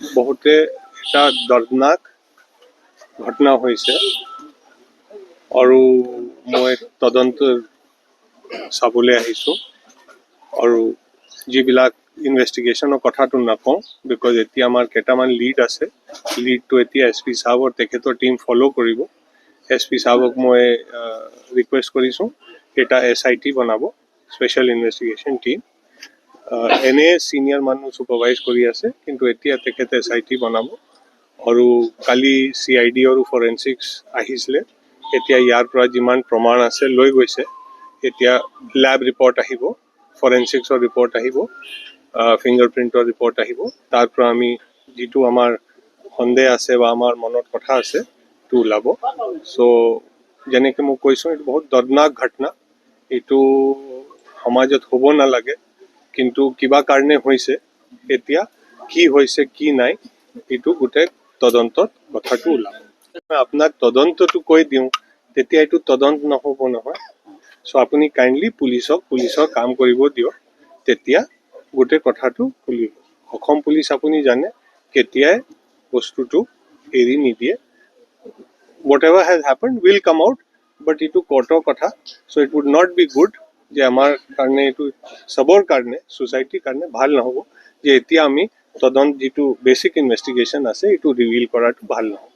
বহুতে এটা দৰ্দনাক ঘটনা হৈছে আৰু মই তদন্ত চাবলৈ আহিছোঁ আৰু যিবিলাক ইনভেষ্টিগেশ্যনৰ কথাটো নকওঁ বিকজ এতিয়া আমাৰ কেইটামান লিড আছে লিডটো এতিয়া এছ পি চাহাবৰ তেখেতৰ টীম ফ'ল' কৰিব এছ পি চাহাবক মই ৰিকুৱেষ্ট কৰিছোঁ এটা SIT বনাব স্পেচিয়েল ইনভেষ্টিগেশ্যন টীম এনে ছিনিয়ৰ মানুহ ছুপাৰভাইজ কৰি আছে কিন্তু এতিয়া তেখেতে SIT বনাব আৰু কালি CID আৰু ফৰেনচিক্স আহিছিলে এতিয়া ইয়াৰ পৰা যিমান প্ৰমাণ আছে লৈ গৈছে এতিয়া ল্যাব ৰিপৰ্ট আহিব ফৰেনচিক্সৰ ৰিপৰ্ট আহিব ফিংগাৰপ্ৰিণ্টৰ ৰিপৰ্ট আহিব তাৰ পৰা আমি যিটো আমাৰ সন্দেহ আছে বা আমাৰ মনত কথা আছে সেইটো ওলাব চ' যেনেকৈ মই কৈছোঁ এইটো বহুত দৰ্দনাক ঘটনা এইটো সমাজত হ'ব নালাগে কিন্তু কিবা কাৰণে হৈছে এতিয়া কি হৈছে কি নাই এইটো গোটেই তদন্তত কথাটো ওলাব আপোনাক তদন্তটো কৈ দিওঁ তেতিয়া এইটো তদন্ত নহ'ব নহয় চ' আপুনি কাইণ্ডলি পুলিচৰ কাম কৰিব দিয়ক তেতিয়া গোটেই কথাটো খুলিব অসম পুলিচ আপুনি জানে কেতিয়াই বস্তুটো এৰি নিদিয়ে whatever has happened will come out but এইটো কোৰ্টৰ কথা so it would not be good যে আমাৰ কাৰণে এইটো সবৰ কাৰণে সোসাইটিৰ কাৰণে ভাল নহ'ব যে এতিয়া আমি তদন্ত যিটো বেসিক ইনভেষ্টিগেশ্যন আছে এইটো ৰিভিল কৰাটো ভাল নহ'ব